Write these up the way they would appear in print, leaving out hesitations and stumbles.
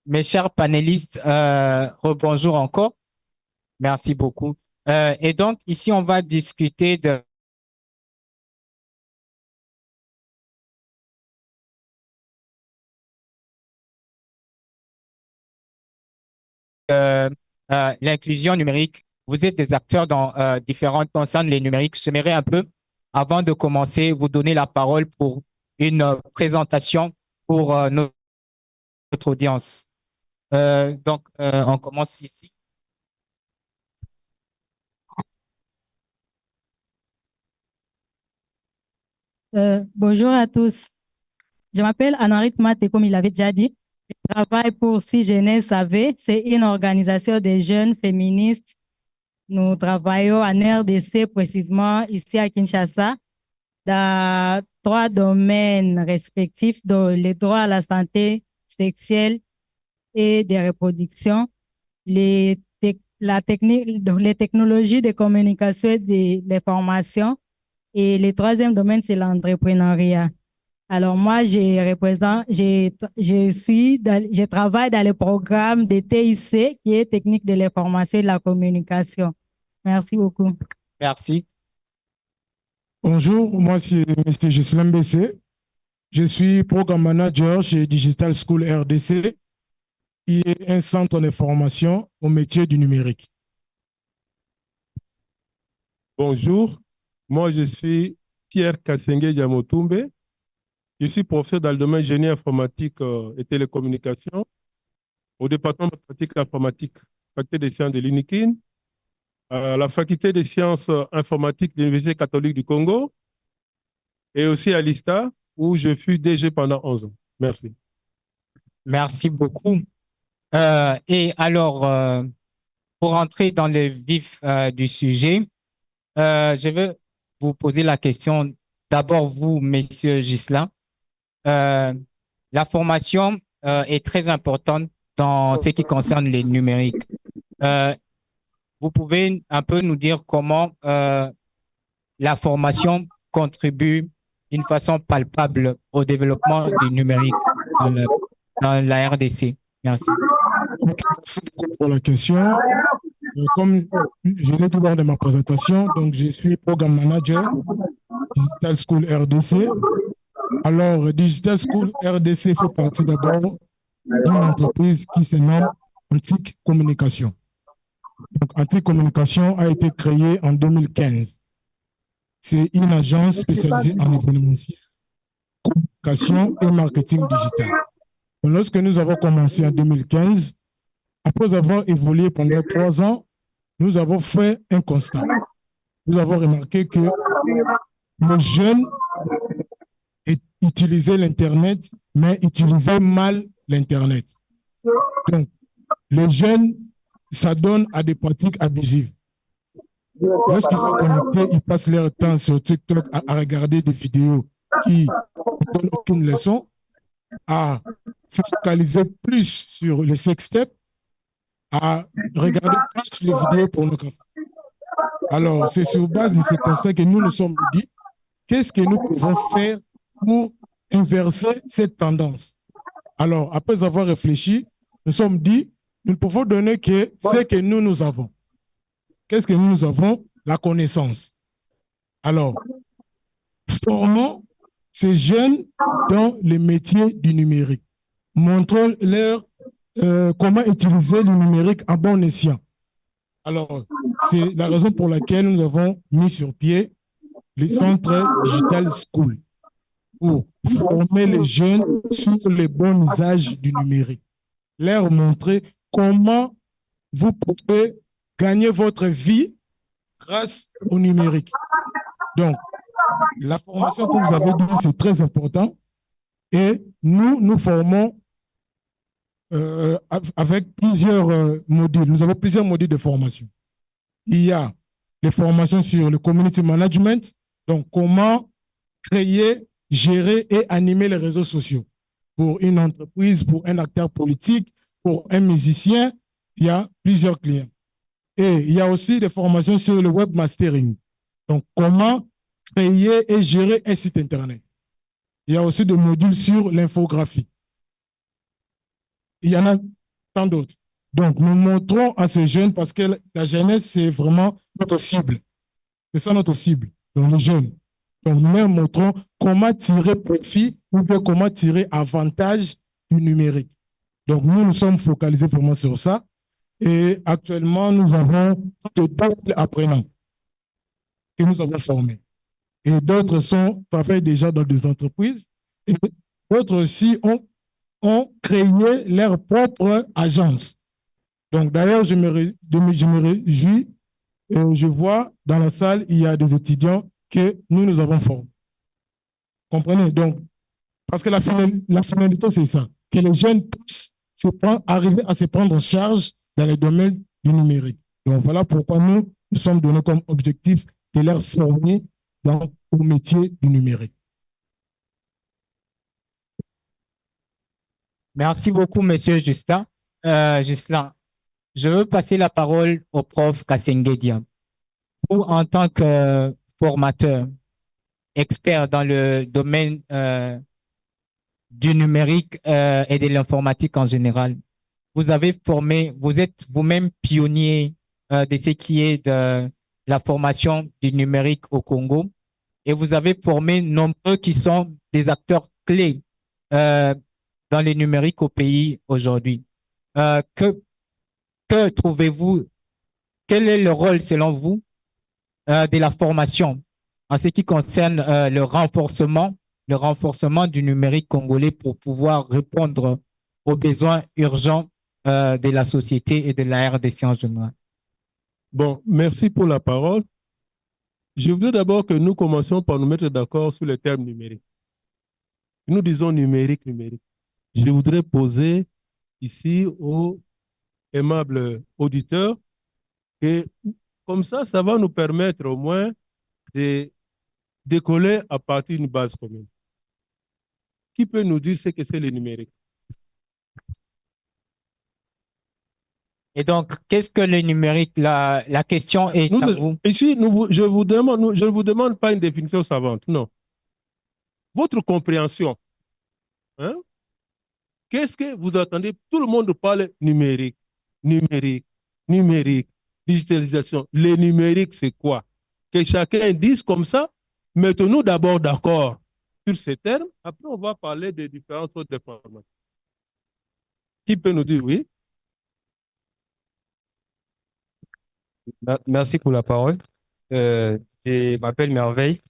Mes chers panélistes, rebonjour encore. Merci beaucoup. Et donc, ici, on va discuter de l'inclusion numérique. Vous êtes des acteurs dans différentes concernes les numériques. J'aimerais un peu, avant de commencer, vous donner la parole pour une présentation pour notre audience. On commence ici. Bonjour à tous. Je m'appelle Anarit Maté, comme il avait déjà dit. Je travaille pour Si Jeunesse AV. C'est une organisation de jeunes féministes. Nous travaillons en RDC, précisément ici à Kinshasa, dans 3 domaines respectifs, dont les droits à la santé sexuelle et de reproduction, les technologies de communication et de l'information. Et le 3e domaine, c'est l'entrepreneuriat. Alors moi, je travaille dans le programme de TIC, qui est Technique de l'information et de la communication. Merci beaucoup. Merci. Bonjour, moi c'est M. Gislain Bessé. Je suis programme manager chez Digital School RDC, qui est un centre de formation au métier du numérique. Bonjour, moi je suis Pierre Kassengue Diamotumbe. Je suis professeur dans le domaine génie informatique et télécommunications au département de pratique informatique, faculté des sciences de l'UNIKIN, à la faculté des sciences informatiques de l'Université catholique du Congo et aussi à l'ISTA où je fus DG pendant 11 ans. Merci. Merci beaucoup. Et alors, pour entrer dans le vif du sujet, je vais vous poser la question, d'abord vous, Messieurs Ghislain. La formation est très importante dans ce qui concerne les numériques. Vous pouvez un peu nous dire comment la formation contribue d'une façon palpable au développement du numérique dans la RDC. Merci. Merci beaucoup pour la question. Comme je l'ai dit lors de ma présentation, donc je suis programme manager Digital School RDC. Alors, Digital School RDC fait partie d'abord d'une entreprise qui se nomme Antique Communication. Donc, Antique Communication a été créée en 2015. C'est une agence spécialisée en événementiel, communication et marketing digital. Donc, lorsque nous avons commencé en 2015, après avoir évolué pendant 3 ans, nous avons fait un constat. Nous avons remarqué que les jeunes utilisaient l'Internet, mais utilisaient mal l'Internet. Donc, les jeunes s'adonnent à des pratiques abusives. Lorsqu'ils sont connectés, ils passent leur temps sur TikTok à regarder des vidéos qui ne donnent aucune leçon, à se focaliser plus sur les sextapes, à regarder plus les vidéos pornographiques. Alors, c'est sur base de ces constats que nous nous sommes dit, qu'est-ce que nous pouvons faire pour inverser cette tendance? Alors, après avoir réfléchi, nous sommes dit, nous ne pouvons donner que ce que nous avons. Qu'est-ce que nous avons? La connaissance. Alors, formons ces jeunes dans les métiers du numérique. Montrons-leur comment utiliser le numérique à bon escient. Alors, c'est la raison pour laquelle nous avons mis sur pied le centre Digital School pour former les jeunes sur les bons usages du numérique. Leur montrer comment vous pouvez gagner votre vie grâce au numérique. Donc, la formation que vous avez dit, c'est très important. Et nous formons avec plusieurs modules. Nous avons plusieurs modules de formation. Il y a les formations sur le community management, donc comment créer, gérer et animer les réseaux sociaux. Pour une entreprise, pour un acteur politique, pour un musicien, il y a plusieurs clients. Et il y a aussi des formations sur le webmastering. Donc, comment créer et gérer un site Internet. Il y a aussi des modules sur l'infographie. Il y en a tant d'autres. Donc, nous montrons à ces jeunes, parce que la jeunesse, c'est vraiment notre cible. C'est ça notre cible, donc les jeunes. Donc, nous leur montrons comment tirer profit ou bien comment tirer avantage du numérique. Donc, nous sommes focalisés vraiment sur ça. Et actuellement, nous avons plus de 2 000 apprenants que nous avons formés. Et d'autres travaillent déjà dans des entreprises. Et d'autres aussi ont créé leur propre agence. Donc, d'ailleurs, je me réjouis. Je vois dans la salle, il y a des étudiants que nous avons formés. Comprenez? Donc, parce que la finalité, c'est ça, que les jeunes puissent arriver à se prendre en charge dans le domaine du numérique. Donc, voilà pourquoi nous sommes donnés comme objectif de leur former au métier du numérique. Merci beaucoup, Monsieur Justin. Ghislain, je veux passer la parole au prof Kasenge Diam. Vous, en tant que formateur, expert dans le domaine du numérique et de l'informatique en général, vous êtes vous-même pionnier de ce qui est de la formation du numérique au Congo et vous avez formé nombreux qui sont des acteurs clés dans le numérique au pays aujourd'hui. Que trouvez-vous, quel est le rôle selon vous de la formation en ce qui concerne le renforcement du numérique congolais pour pouvoir répondre aux besoins urgents de la société et de la RDC en général? Bon, merci pour la parole. Je voudrais d'abord que nous commencions par nous mettre d'accord sur le terme numérique. Nous disons numérique. Je voudrais poser ici aux aimables auditeurs et comme ça va nous permettre au moins de décoller à partir d'une base commune. Qui peut nous dire ce que c'est le numérique? Et donc, qu'est-ce que le numérique? La question est à vous. Ici, je ne vous demande pas une définition savante, non. Votre compréhension. Hein? Qu'est-ce que vous attendez? Tout le monde parle numérique, digitalisation. Le numérique, c'est quoi? Que chacun dise comme ça. Mettons-nous d'abord d'accord sur ces termes. Après, on va parler des différentes sortes de formations. Qui peut nous dire oui? Merci pour la parole. Je m'appelle Merveille,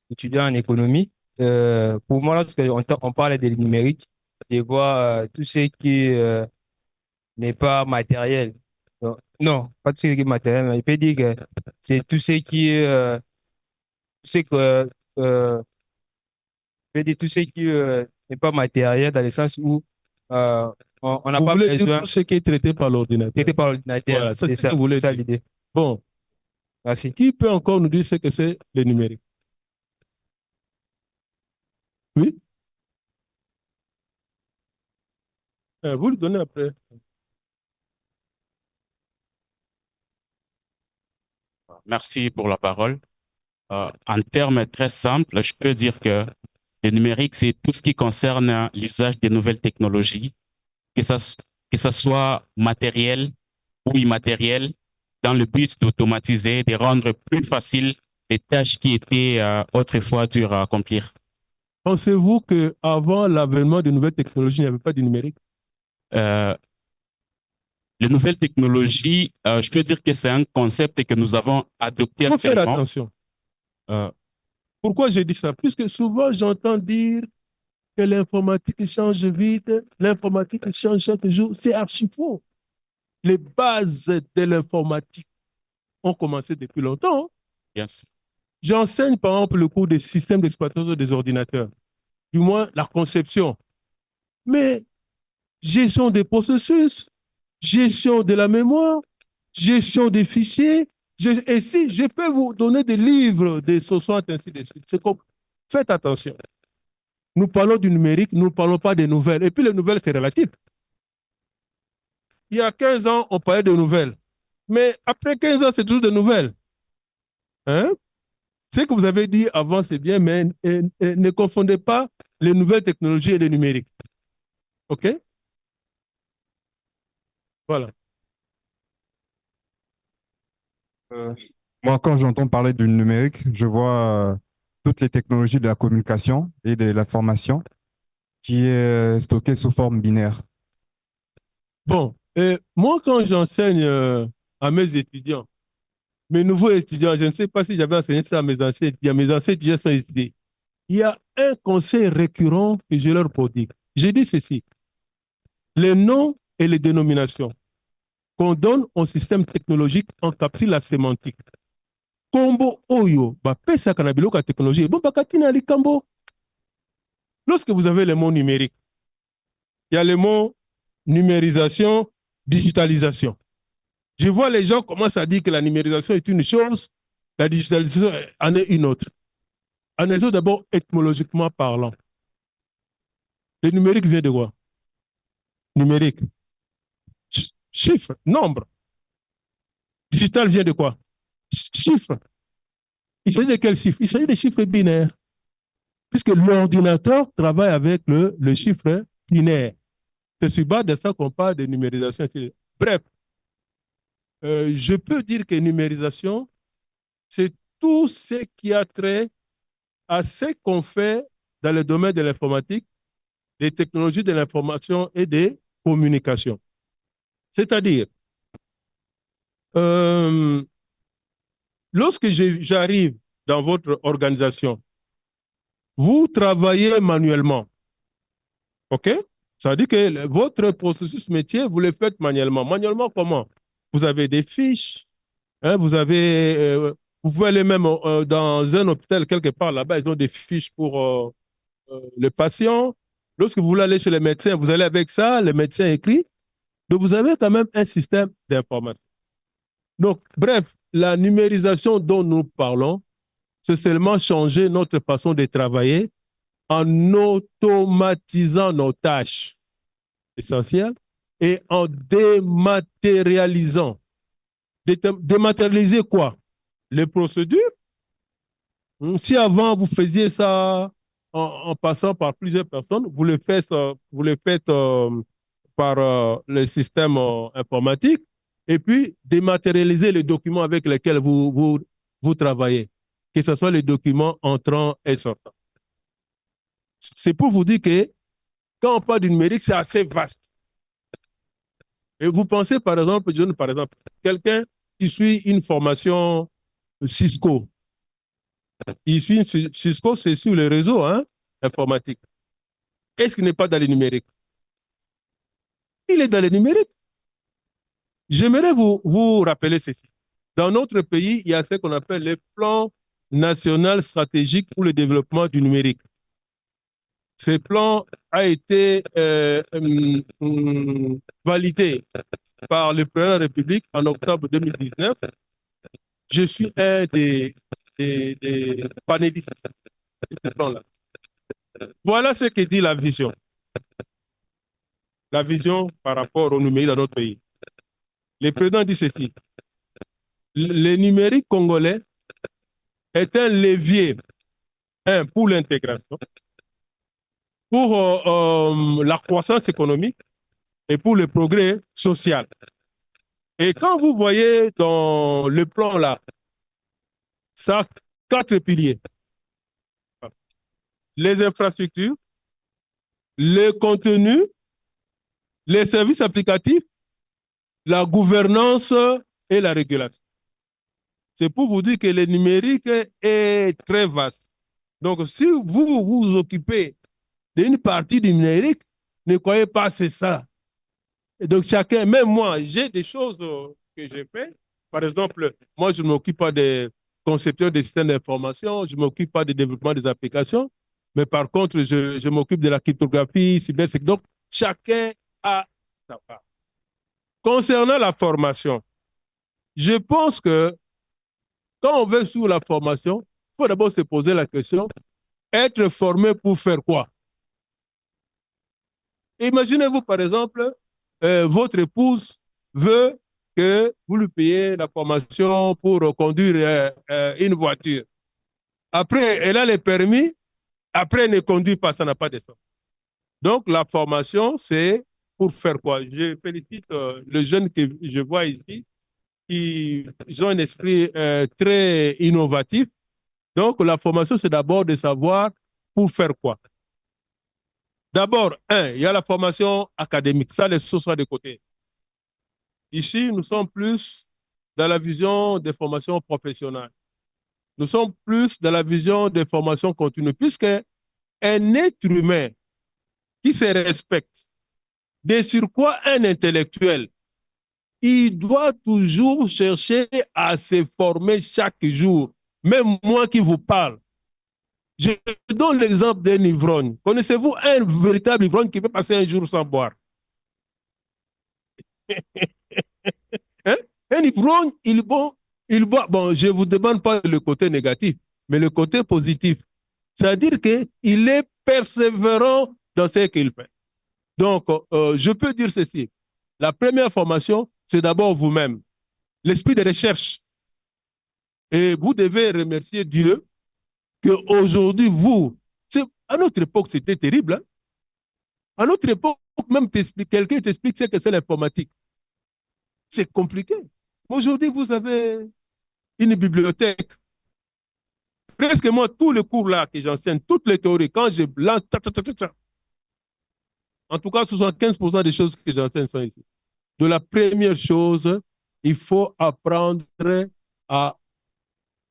étudiant en économie. Pour moi, lorsqu'on parle de numérique, je vois tout ce qui n'est pas matériel. Non, pas tout ce qui est matériel, mais je peux dire que c'est tout ce qui est, je peux dire tout ce qui n'est pas matériel dans le sens où on n'a pas besoin. Tout ce qui est traité par l'ordinateur. Traité par l'ordinateur. Voilà, c'est ça, ça l'idée. Bon. Merci. Qui peut encore nous dire ce que c'est le numérique? Oui? Vous le donnez après. Merci pour la parole. En termes très simples, je peux dire que le numérique, c'est tout ce qui concerne l'usage des nouvelles technologies, que ça soit matériel ou immatériel, dans le but d'automatiser, de rendre plus facile les tâches qui étaient autrefois dures à accomplir. Pensez-vous qu'avant l'avènement de nouvelles technologies, il n'y avait pas de numérique? Les nouvelles technologies, je peux dire que c'est un concept que nous avons adopté actuellement. Il faut faire attention. Pourquoi j'ai dit ça? Puisque souvent, j'entends dire que l'informatique change vite, l'informatique change chaque jour. C'est archi faux. Les bases de l'informatique ont commencé depuis longtemps. Yes. J'enseigne, par exemple, le cours des systèmes d'exploitation des ordinateurs, du moins la conception. Mais gestion des processus, gestion de la mémoire, gestion des fichiers. Et si je peux vous donner des livres de 60, ainsi de suite. C'est comme, faites attention. Nous parlons du numérique, nous ne parlons pas des nouvelles. Et puis les nouvelles, c'est relatif. Il y a 15 ans, on parlait de nouvelles. Mais après 15 ans, c'est toujours de nouvelles. Hein? Ce que vous avez dit avant, c'est bien, mais ne confondez pas les nouvelles technologies et les numériques. OK? Voilà. Moi, quand j'entends parler du numérique, je vois toutes les technologies de la communication et de l'information qui est stockée sous forme binaire. Bon, moi, quand j'enseigne à mes étudiants, mes nouveaux étudiants, je ne sais pas si j'avais enseigné ça à mes anciens étudiants sont ici. Il y a un conseil récurrent que je leur prodigue. J'ai dit ceci, les noms et les dénominations qu'on donne au système technologique encapsulent la sémantique. Combo Oyo, pesa kanabilo ka technologie, bon bakatina likambo. Lorsque vous avez les mots numériques, il y a les mots numérisation, digitalisation. Je vois les gens commencent à dire que la numérisation est une chose, la digitalisation en est une autre. En est d'abord étymologiquement parlant. Le numérique vient de quoi? Numérique. Chiffre, nombre. Digital vient de quoi? Chiffre. Il s'agit de quel chiffre? Il s'agit des chiffres binaires. Puisque l'ordinateur travaille avec le chiffre binaire. C'est sur base de ça qu'on parle de numérisation. Bref, je peux dire que numérisation, c'est tout ce qui a trait à ce qu'on fait dans le domaine de l'informatique, des technologies de l'information et des communications. C'est-à-dire, lorsque j'arrive dans votre organisation, vous travaillez manuellement. OK? Ça veut dire que votre processus métier, vous le faites manuellement. Manuellement, comment? Vous avez des fiches, hein, vous pouvez aller même dans un hôpital quelque part là-bas, ils ont des fiches pour les patients. Lorsque vous voulez aller chez les médecins, vous allez avec ça, le médecin écrit. Donc, vous avez quand même un système d'information. Donc, bref, la numérisation dont nous parlons, c'est seulement changer notre façon de travailler en automatisant nos tâches essentielles et en dématérialisant. Dématérialiser quoi? Les procédures. Si avant vous faisiez ça en passant par plusieurs personnes, vous le faites par le système informatique et puis dématérialiser les documents avec lesquels vous travaillez, que ce soit les documents entrants et sortants. C'est pour vous dire que quand on parle du numérique, c'est assez vaste. Et vous pensez, par exemple, je donne par exemple, quelqu'un qui suit une formation Cisco. Il suit une Cisco, c'est sur les réseaux informatiques. Est-ce qu'il n'est pas dans le numérique? Il est dans le numérique. J'aimerais vous rappeler ceci. Dans notre pays, il y a ce qu'on appelle le plan national stratégique pour le développement du numérique. Ce plan a été validé par le président de la République en octobre 2019. Je suis un des panélistes de ce plan-là. Voilà ce que dit la vision. La vision par rapport au numérique dans notre pays. Le président dit ceci. Le numérique congolais est un levier pour l'intégration, pour la croissance économique et pour le progrès social. Et quand vous voyez dans le plan là, ça a 4 piliers. Les infrastructures, le contenu, les services applicatifs, la gouvernance et la régulation. C'est pour vous dire que le numérique est très vaste. Donc, si vous vous occupez d'une partie du numérique, ne croyez pas que c'est ça. Et donc, chacun, même moi, j'ai des choses que j'ai fait. Par exemple, moi, je ne m'occupe pas des concepteurs des systèmes d'information, je ne m'occupe pas du développement des applications, mais par contre, je m'occupe de la cryptographie, cybersécurité. Donc, chacun a sa part. Concernant la formation, je pense que quand on veut sur la formation, il faut d'abord se poser la question, être formé pour faire quoi? Imaginez-vous, par exemple, votre épouse veut que vous lui payiez la formation pour conduire une voiture. Après, elle a les permis. Après, elle ne conduit pas, ça n'a pas de sens. Donc, la formation, c'est pour faire quoi? Je félicite les jeunes que je vois ici, qui ont un esprit très innovatif. Donc, la formation, c'est d'abord de savoir pour faire quoi. D'abord, il y a la formation académique. Ça, les choses sont de côté. Ici, nous sommes plus dans la vision des formations professionnelles. Nous sommes plus dans la vision des formations continues, puisque un être humain qui se respecte, de sur quoi un intellectuel, il doit toujours chercher à se former chaque jour. Même moi qui vous parle, je donne l'exemple d'un ivrogne. Connaissez-vous un véritable ivrogne qui peut passer un jour sans boire? Hein? Un ivrogne, il boit. Bon, je ne vous demande pas le côté négatif, mais le côté positif. C'est-à-dire qu'il est persévérant dans ce qu'il fait. Donc, je peux dire ceci. La première formation, c'est d'abord vous-même. L'esprit de recherche. Et vous devez remercier Dieu qu'aujourd'hui, vous, à notre époque, c'était terrible. Hein? À notre époque, même quelqu'un t'explique ce que c'est l'informatique. C'est compliqué. Aujourd'hui, vous avez une bibliothèque. Presque moi, tous les cours là que j'enseigne, toutes les théories, quand je lance, en tout cas, 75% des choses que j'enseigne sont ici. De la première chose, il faut apprendre à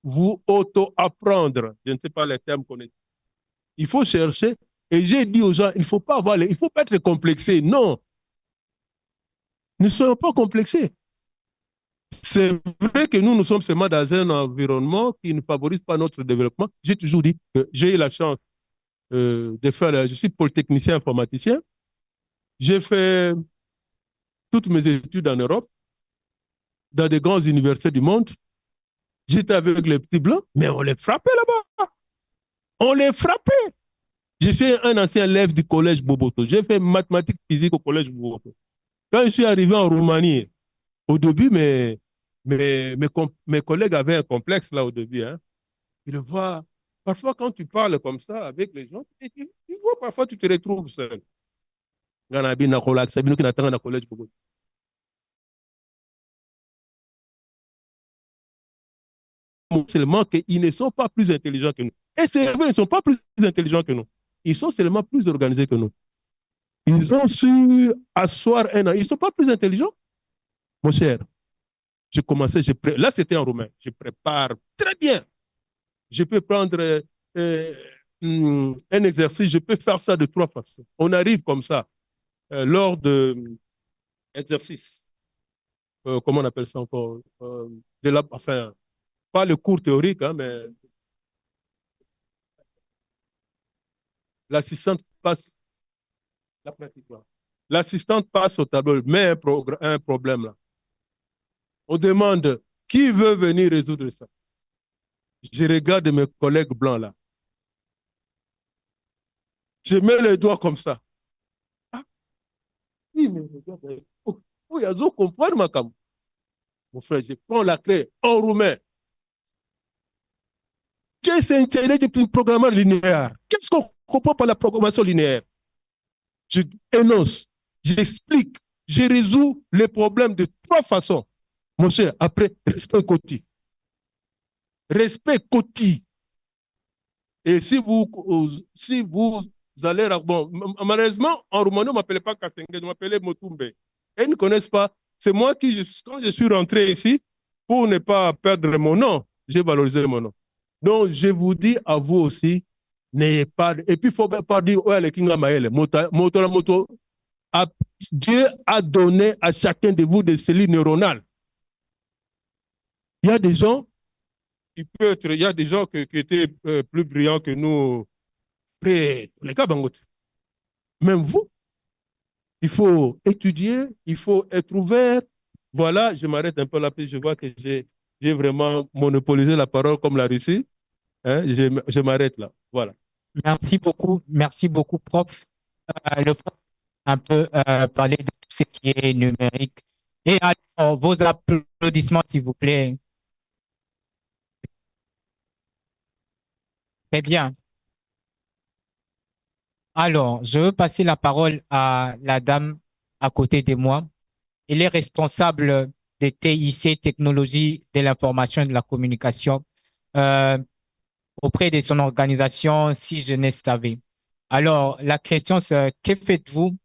vous auto-apprendre. Je ne sais pas les termes qu'on est. Il faut chercher. Et j'ai dit aux gens, il ne faut pas être complexé. Non. Ne soyons pas complexés. C'est vrai que nous sommes seulement dans un environnement qui ne favorise pas notre développement. J'ai toujours dit que j'ai eu la chance de faire, je suis polytechnicien informaticien. J'ai fait toutes mes études en Europe, dans des grandes universités du monde. J'étais avec les petits blancs, mais on les frappait là-bas. On les frappait. J'ai fait un ancien élève du collège Boboto. J'ai fait mathématiques physiques au collège Boboto. Quand je suis arrivé en Roumanie, au début, mes collègues avaient un complexe là au début. Hein. Ils le voient. Parfois, quand tu parles comme ça avec les gens, tu vois, parfois, tu te retrouves seul. Seulement qu'ils ne sont pas plus intelligents que nous. Et c'est vrai, ils ne sont pas plus intelligents que nous. Ils sont seulement plus organisés que nous. Ils ont su asseoir un an. Ils ne sont pas plus intelligents. Mon cher, j'ai commencé, là c'était en roumain. Je prépare très bien. Je peux prendre un exercice, je peux faire ça de 3 façons. On arrive comme ça, lors de exercice. Comment on appelle ça encore? Enfin, pas le cours théorique, hein, mais l'assistante passe la pratique. L'assistante passe au tableau, met un problème là. On demande qui veut venir résoudre ça. Je regarde mes collègues blancs là. Je mets les doigts comme ça. Ah, il me regarde. Oh, il y a comprendre ma cam. Mon frère, je prends la clé en roumain. Qu'est-ce que c'est un programmeur linéaire? Qu'est-ce qu'on comprend par la programmation linéaire? Je énonce, j'explique, je résous les problèmes de 3 façons. Mon cher, après, respect côté. Respect côté. Et si vous allez... Bon, malheureusement, en Roumanie, on ne m'appelait pas Kasenge, je m'appelais Motumbe. Et ils ne connaissent pas. C'est moi qui, quand je suis rentré ici, pour ne pas perdre mon nom, j'ai valorisé mon nom. Donc, je vous dis à vous aussi, n'ayez pas... Et puis, il ne faut pas dire, ouais, le Kinga Maël, Dieu a donné à chacun de vous des cellules neuronales. Il y a des gens, il y a des gens qui étaient plus brillants que nous. Les gars, même vous, il faut étudier, il faut être ouvert. Voilà, je m'arrête un peu là, puis je vois que j'ai vraiment monopolisé la parole comme la Russie. Hein, je m'arrête là. Voilà. Merci beaucoup, prof. Le prof a un peu parlé de tout ce qui est numérique. Et alors, vos applaudissements, s'il vous plaît. Très bien. Alors, je veux passer la parole à la dame à côté de moi. Il est responsable de TIC, Technologie de l'information et de la communication, euh, auprès de son organisation Si Jeunesse Savait. Alors, la question, c'est que faites-vous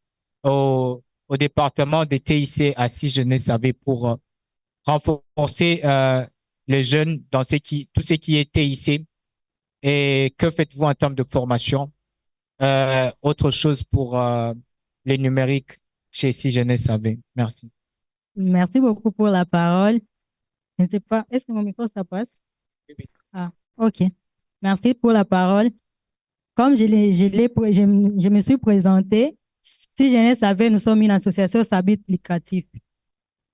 au département de TIC à Si Jeunesse Savait pour renforcer les jeunes dans tout ce qui est TIC? Et que faites-vous en termes de formation? Autre chose pour les numériques chez Si Jeunesse Savait. Merci. Merci beaucoup pour la parole. Je ne sais pas, est-ce que mon micro, ça passe? Ah, OK. Merci pour la parole. Comme je me suis présentée, Si Jeunesse Savait, nous sommes une association Sabit Lucratif.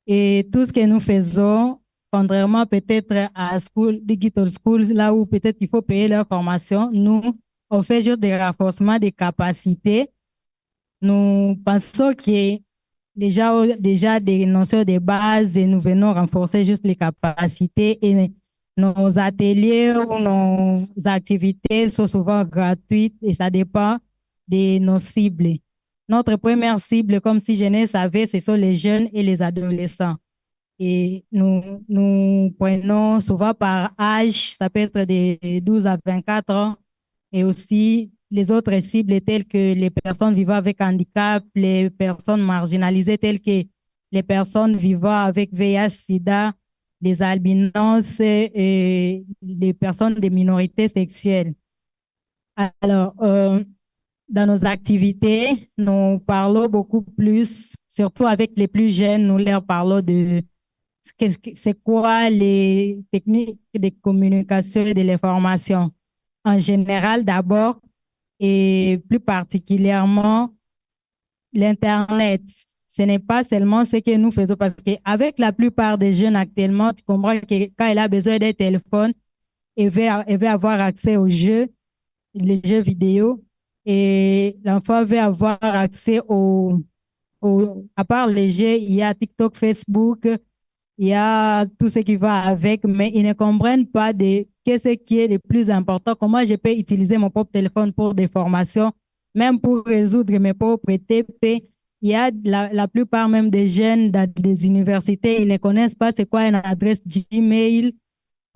Et tout ce que nous faisons, contrairement peut-être à Digital Schools, là où peut-être il faut payer leur formation, nous, on fait juste des renforcements des capacités. Nous pensons que déjà des notions de base et nous venons renforcer juste les capacités et nos ateliers ou nos activités sont souvent gratuites et ça dépend de nos cibles. Notre première cible, comme Si Jeunesse Savait, ce sont les jeunes et les adolescents. Et nous prenons souvent par âge, ça peut être de 12 à 24 ans, et aussi les autres cibles telles que les personnes vivant avec handicap, les personnes marginalisées telles que les personnes vivant avec VIH-Sida, les albinos et les personnes des minorités sexuelles. Alors, dans nos activités, nous parlons beaucoup plus, surtout avec les plus jeunes, nous leur parlons de c'est quoi les techniques de communication et de l'information. En général, d'abord, et plus particulièrement, l'Internet. Ce n'est pas seulement ce que nous faisons, parce qu'avec la plupart des jeunes actuellement, tu comprends que quand il a besoin d'un téléphone, il veut avoir accès aux jeux, les jeux vidéo, et l'enfant veut avoir accès à part les jeux, il y a TikTok, Facebook, il y a tout ce qui va avec, mais ils ne comprennent pas de qu'est-ce qui est le plus important, comment je peux utiliser mon propre téléphone pour des formations, même pour résoudre mes propres TP. Il y a la plupart même des jeunes dans des universités, ils ne connaissent pas c'est quoi une adresse Gmail.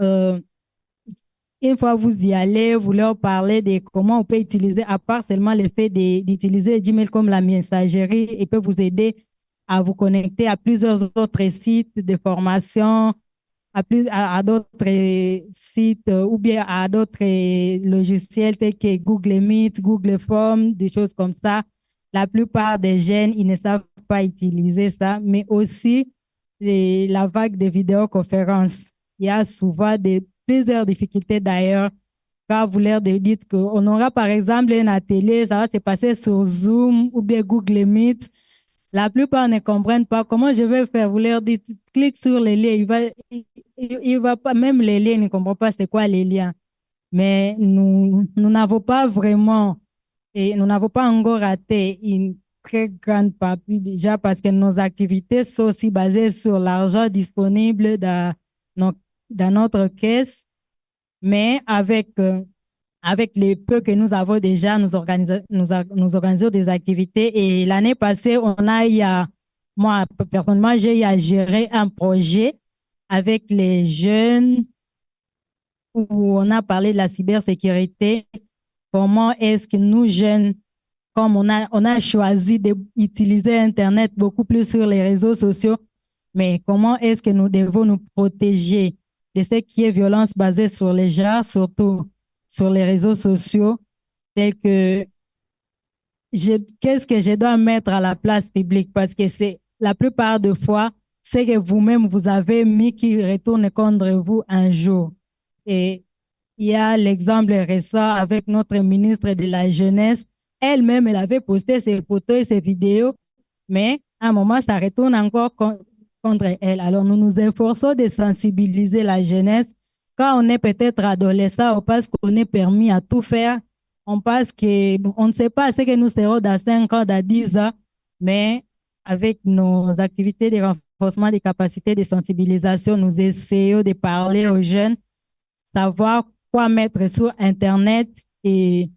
Une fois vous y allez, vous leur parlez de comment on peut utiliser, à part seulement le fait d'utiliser Gmail comme la messagerie, il peut vous aider à vous connecter à plusieurs autres sites de formation, à d'autres sites ou bien à d'autres logiciels tels que Google Meet, Google Forms, des choses comme ça. La plupart des jeunes, ils ne savent pas utiliser ça, mais aussi la vague de vidéoconférences. Il y a souvent plusieurs difficultés d'ailleurs. Quand vous leur dites qu'on aura par exemple un atelier, ça va se passer sur Zoom ou bien Google Meet. La plupart ne comprennent pas comment je vais faire. Vous leur dites, clique sur les liens. Il va pas, même les liens, ils ne comprennent pas c'est quoi les liens. Mais nous n'avons pas vraiment, et nous n'avons pas encore raté une très grande partie déjà parce que nos activités sont aussi basées sur l'argent disponible dans notre caisse. Mais avec les peu que nous avons déjà, nous organisons des activités. Et l'année passée, moi, personnellement, j'ai eu à gérer un projet avec les jeunes où on a parlé de la cybersécurité. Comment est-ce que nous, jeunes, comme on a choisi d'utiliser Internet beaucoup plus sur les réseaux sociaux, mais comment est-ce que nous devons nous protéger de ce qui est violence basée sur les genres, surtout sur les réseaux sociaux, tels que qu'est-ce que je dois mettre à la place publique parce que c'est la plupart des fois, c'est que vous-même vous avez mis qui retourne contre vous un jour. Et il y a l'exemple récent avec notre ministre de la Jeunesse. Elle-même, elle avait posté ses photos et ses vidéos, mais à un moment, ça retourne encore contre elle. Alors, nous nous efforçons de sensibiliser la jeunesse. Quand on est peut-être adolescent, on pense qu'on est permis à tout faire. On pense qu'on ne sait pas ce que nous serons dans 5 ans, dans 10 ans, mais avec nos activités de renforcement des capacités de sensibilisation, nous essayons de parler aux jeunes, savoir quoi mettre sur Internet et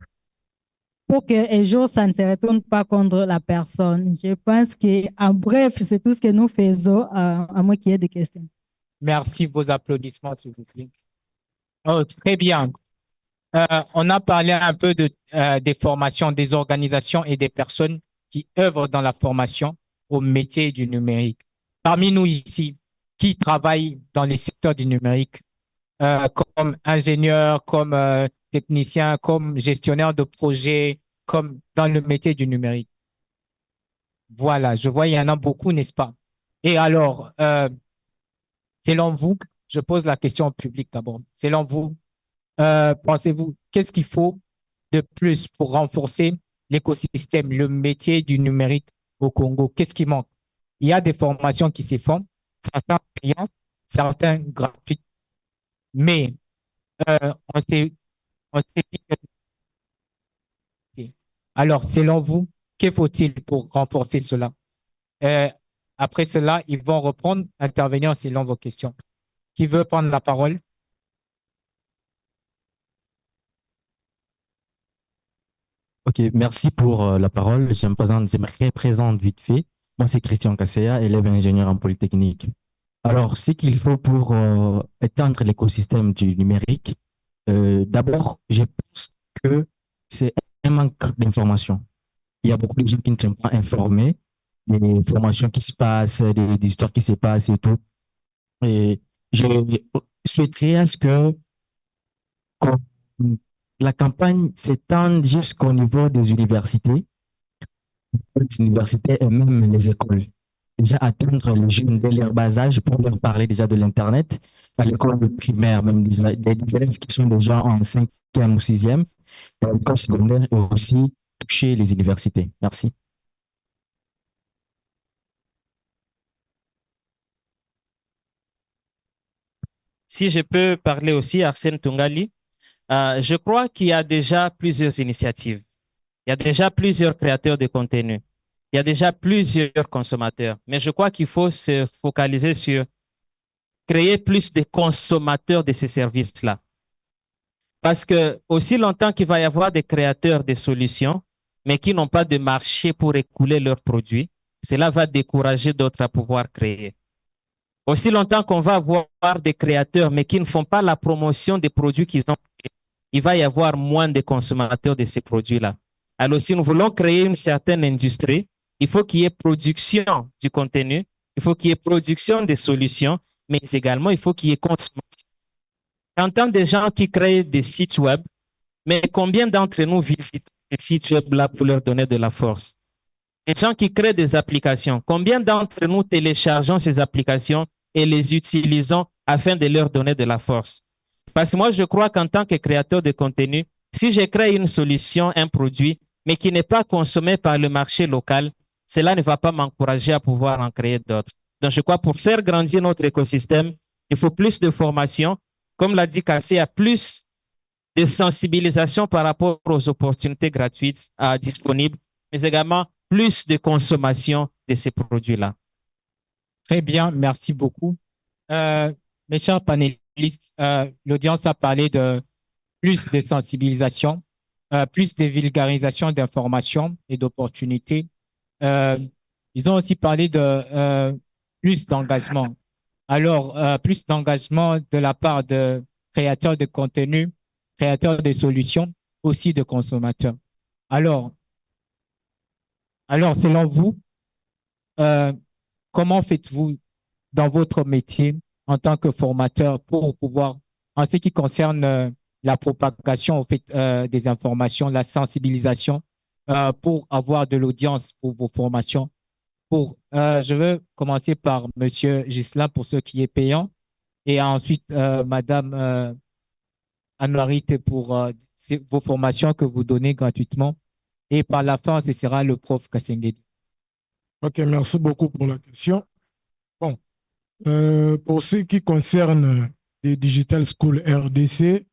pour qu'un jour, ça ne se retourne pas contre la personne. Je pense qu'en bref, c'est tout ce que nous faisons, à moins qu'il y ait des questions. Merci, vos applaudissements, s'il vous plaît. Oh, très bien. On a parlé un peu des formations, des organisations et des personnes qui œuvrent dans la formation au métier du numérique. Parmi nous ici, qui travaillent dans les secteurs du numérique, comme ingénieur, comme technicien, comme gestionnaire de projet, comme dans le métier du numérique. Voilà, je vois, il y en a beaucoup, n'est-ce pas? Et alors, selon vous, je pose la question au public d'abord. Selon vous, pensez-vous, qu'est-ce qu'il faut de plus pour renforcer l'écosystème, le métier du numérique au Congo? Qu'est-ce qui manque? Il y a des formations qui se font, certains payants, certains gratuits. Mais on s'est dit que- alors, selon vous, que faut-il pour renforcer cela? Euh, Après cela, ils vont reprendre, intervenir selon vos questions. Qui veut prendre la parole? Ok, merci pour la parole. Je me représente vite fait. Moi, c'est Christian Kasseya, élève ingénieur en Polytechnique. Alors, ce qu'il faut pour étendre l'écosystème du numérique, d'abord, je pense que c'est un manque d'information. Il y a beaucoup de gens qui ne sont pas informés des formations qui se passent, des histoires qui se passent et tout. Et je souhaiterais à ce que qu'on- la campagne s'étende jusqu'au niveau des universités et même les écoles. Déjà atteindre les jeunes dès leur bas âge pour leur parler déjà de l'Internet, à l'école primaire, même des élèves qui sont déjà en cinquième ou sixième, à l'école secondaire et aussi toucher les universités. Merci. Si je peux parler aussi, Arsène Tungali, je crois qu'il y a déjà plusieurs initiatives. Il y a déjà plusieurs créateurs de contenu. Il y a déjà plusieurs consommateurs. Mais je crois qu'il faut se focaliser sur créer plus de consommateurs de ces services-là. Parce que aussi longtemps qu'il va y avoir des créateurs de solutions, mais qui n'ont pas de marché pour écouler leurs produits, cela va décourager d'autres à pouvoir créer. Aussi longtemps qu'on va avoir des créateurs, mais qui ne font pas la promotion des produits qu'ils ont créés, il va y avoir moins de consommateurs de ces produits-là. Alors, si nous voulons créer une certaine industrie, il faut qu'il y ait production du contenu, il faut qu'il y ait production des solutions, mais également, il faut qu'il y ait consommation. J'entends des gens qui créent des sites web, mais combien d'entre nous visitent ces sites web-là pour leur donner de la force? Des gens qui créent des applications, combien d'entre nous téléchargeons ces applications et les utilisons afin de leur donner de la force? Parce que moi, je crois qu'en tant que créateur de contenu, si je crée une solution, un produit, mais qui n'est pas consommé par le marché local, cela ne va pas m'encourager à pouvoir en créer d'autres. Donc, je crois pour faire grandir notre écosystème, il faut plus de formation. Comme l'a dit Kassé, il y a plus de sensibilisation par rapport aux opportunités gratuites disponibles, mais également plus de consommation de ces produits-là. Très bien, merci beaucoup. Mes chers panélistes, l'audience a parlé de plus de sensibilisation, plus de vulgarisation d'informations et d'opportunités. Ils ont aussi parlé de plus d'engagement. Alors, plus d'engagement de la part de créateurs de contenu, créateurs de solutions, aussi de consommateurs. Alors, selon vous, comment faites-vous dans votre métier en tant que formateur pour pouvoir, en ce qui concerne la propagation au fait, des informations, la sensibilisation, pour avoir de l'audience pour vos formations? Je veux commencer par Monsieur Gisela pour ce qui est payant et ensuite Madame Anne-Marie pour vos formations que vous donnez gratuitement. Et par la fin, ce sera le prof Kassengedi. Ok, merci beaucoup pour la question. Bon, pour ce qui concerne les Digital School RDC,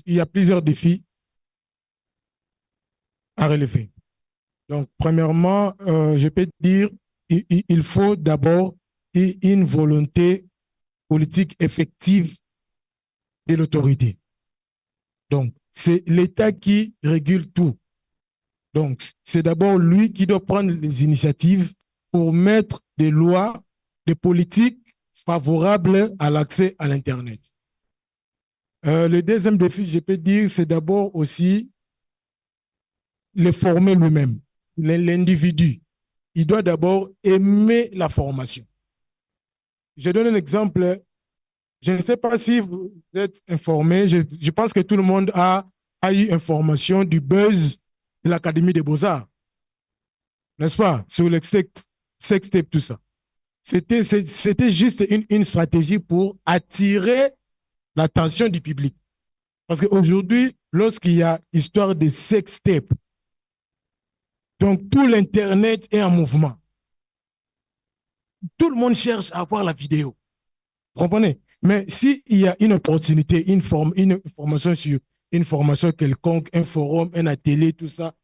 il y a plusieurs défis à relever. Donc, premièrement, je peux dire il faut d'abord une volonté politique effective de l'autorité. Donc, c'est l'État qui régule tout. Donc, c'est d'abord lui qui doit prendre les initiatives pour mettre des lois, des politiques favorables à l'accès à l'Internet. Le deuxième défi, je peux dire, c'est d'abord aussi le former lui-même, l'individu. Il doit d'abord aimer la formation. Je donne un exemple. Je ne sais pas si vous êtes informé. Je pense que tout le monde a eu information du buzz de l'Académie des Beaux-Arts. N'est-ce pas? Sur le sextape, tout ça. C'était juste une stratégie pour attirer l'attention du public. Parce qu'aujourd'hui, lorsqu'il y a histoire de sextape, donc tout l'Internet est en mouvement. Tout le monde cherche à voir la vidéo. Vous comprenez? Mais s'il y a une opportunité, une formation sur une formation quelconque, un forum, un atelier, tout ça,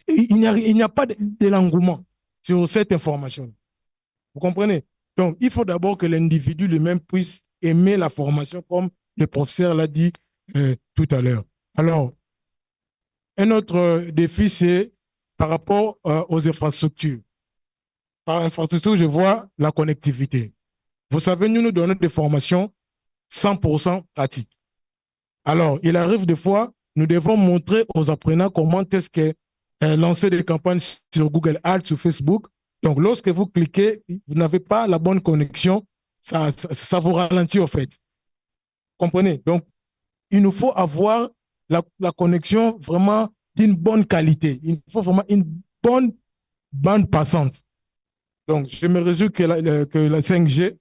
il n'y a pas de l'engouement sur cette information. Vous comprenez? Donc, il faut d'abord que l'individu lui-même puisse aimer la formation, comme le professeur l'a dit tout à l'heure. Alors, un autre défi, c'est par rapport aux infrastructures. Par infrastructure, je vois la connectivité. Vous savez, nous donnons des formations 100% pratiques. Alors, il arrive des fois, nous devons montrer aux apprenants comment est-ce que lancer des campagnes sur Google Ads, sur Facebook. Donc, lorsque vous cliquez, vous n'avez pas la bonne connexion, ça vous ralentit, en fait. Comprenez? Donc, il nous faut avoir la connexion vraiment d'une bonne qualité. Il faut vraiment une bonne bande passante. Donc, je me réjouis que la 5G,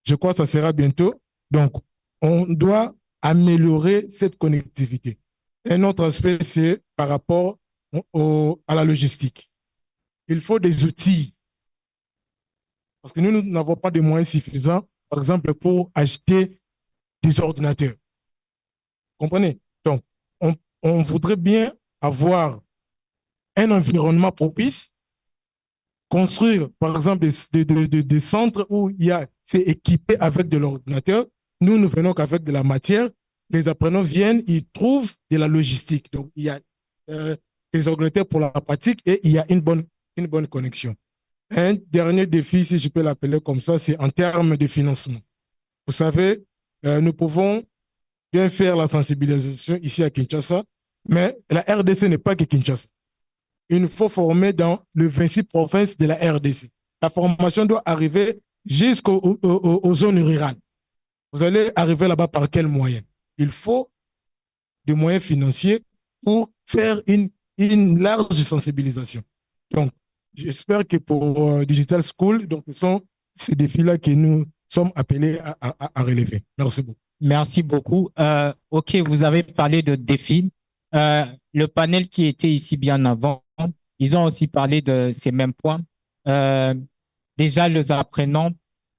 je crois que ça sera bientôt. Donc, on doit améliorer cette connectivité. Un autre aspect, c'est par rapport à la logistique. Il faut des outils. Parce que nous n'avons pas de moyens suffisants, par exemple, pour acheter des ordinateurs. Vous comprenez? Donc, on voudrait bien avoir un environnement propice, construire, par exemple, des centres où c'est équipé avec de l'ordinateur. Nous venons qu'avec de la matière. Les apprenants viennent, ils trouvent de la logistique. Donc, il y a des ordinateurs pour la pratique et il y a une bonne connexion. Un dernier défi, si je peux l'appeler comme ça, c'est en termes de financement. Vous savez, nous pouvons bien faire la sensibilisation ici à Kinshasa, mais la RDC n'est pas que Kinshasa. Il nous faut former dans les 26 provinces de la RDC. La formation doit arriver jusqu'aux zones rurales. Vous allez arriver là-bas par quels moyens? Il faut des moyens financiers pour faire une large sensibilisation. Donc, j'espère que pour Digital School, donc, ce sont ces défis-là que nous sommes appelés à relever. Merci beaucoup. Merci beaucoup. OK, vous avez parlé de défis. Le panel qui était ici bien avant, ils ont aussi parlé de ces mêmes points. Déjà, les apprenants,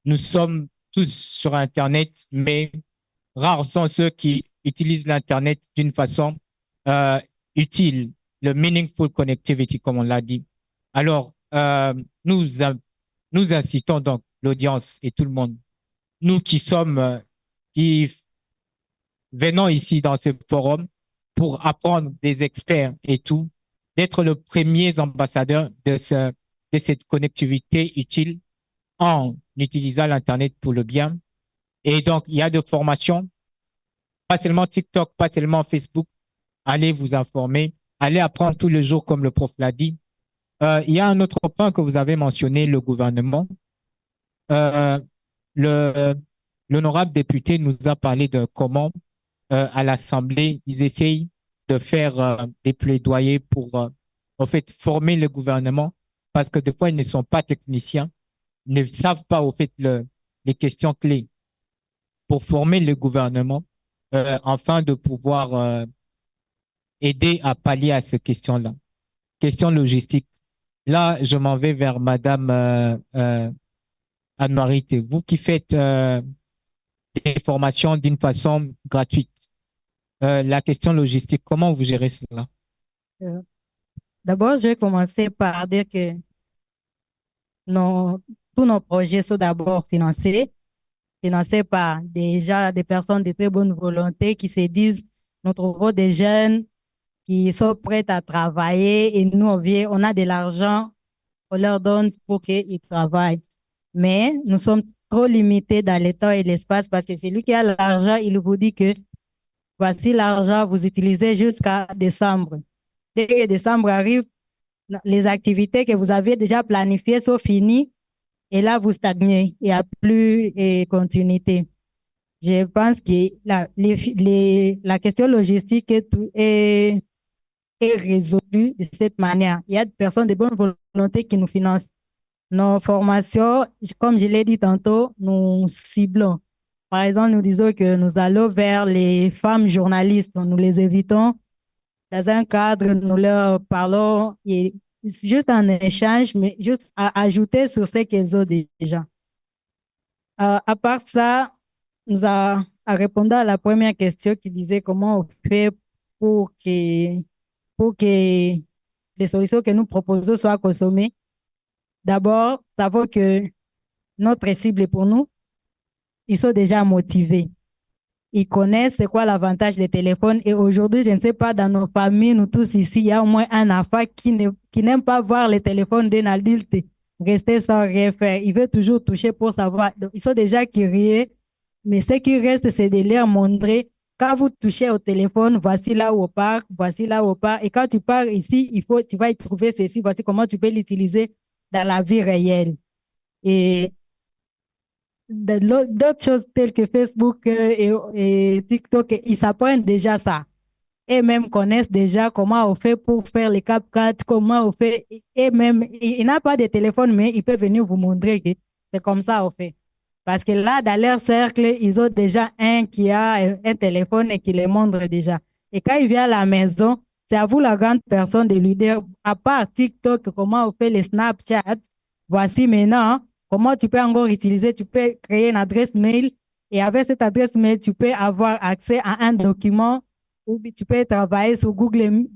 nous sommes tous sur Internet, mais rares sont ceux qui utilisent l'Internet d'une façon utile, le meaningful connectivity, comme on l'a dit. Alors, nous incitons donc l'audience et tout le monde, nous qui sommes, qui venons ici dans ce forum pour apprendre des experts et tout, d'être le premier ambassadeur de cette connectivité utile en utilisant l'Internet pour le bien. Et donc, il y a des formations, pas seulement TikTok, pas seulement Facebook. Allez vous informer, allez apprendre tous les jours, comme le prof l'a dit. Il y a un autre point que vous avez mentionné, le gouvernement. L'honorable député nous a parlé de comment, à l'Assemblée, ils essayent de faire des plaidoyers pour, en fait, former le gouvernement, parce que des fois, ils ne sont pas techniciens, ils ne savent pas, au fait, les questions clés pour former le gouvernement, afin de pouvoir aider à pallier à ces questions-là. Question logistique. Là, je m'en vais vers Madame Anne-Marie. Vous qui faites des formations d'une façon gratuite, la question logistique, comment vous gérez cela? D'abord, je vais commencer par dire que tous nos projets sont d'abord financés par déjà des personnes de très bonne volonté qui se disent, nous trouvons des jeunes qui sont prêts à travailler et nous, on a de l'argent, on leur donne pour qu'ils travaillent. Mais nous sommes trop limités dans le temps et l'espace parce que celui qui a l'argent, il vous dit que voici l'argent, vous utilisez jusqu'à décembre. Dès que décembre arrive, les activités que vous avez déjà planifiées sont finies et là, vous stagnez. Il n'y a plus de continuité. Je pense que la question logistique est résolue de cette manière. Il y a des personnes de bonne volonté qui nous financent. Nos formations, comme je l'ai dit tantôt, nous ciblons. Par exemple, nous disons que nous allons vers les femmes journalistes. Nous les évitons dans un cadre, nous leur parlons et juste en échange, mais juste à ajouter sur ce qu'elles ont déjà. À part ça, à répondre à la première question qui disait comment on fait pour que les solutions que nous proposons soient consommées. D'abord, savoir que notre cible est pour nous, ils sont déjà motivés. Ils connaissent c'est quoi l'avantage des téléphones. Et aujourd'hui, je ne sais pas, dans nos familles, nous tous ici, il y a au moins un enfant qui n'aime pas voir les téléphones d'un adulte rester sans rien faire. Il veut toujours toucher pour savoir. Donc, ils sont déjà curieux, mais ce qui reste, c'est de leur montrer. Quand vous touchez au téléphone, voici là où on part, voici là où on part. Et quand tu pars ici, tu vas y trouver ceci, voici comment tu peux l'utiliser dans la vie réelle. Et d'autres choses telles que Facebook et TikTok, ils s'apprennent déjà ça. Et même connaissent déjà comment on fait pour faire les CapCut, comment on fait. Et même, il n'a pas de téléphone, mais il peut venir vous montrer que c'est comme ça on fait. Parce que là, dans leur cercle, ils ont déjà un qui a un téléphone et qui les montre déjà. Et quand il vient à la maison, c'est à vous, la grande personne, de lui dire, à part TikTok, comment on fait les Snapchat, voici maintenant comment tu peux encore utiliser, tu peux créer une adresse mail et avec cette adresse mail, tu peux avoir accès à un document ou tu peux travailler sur Google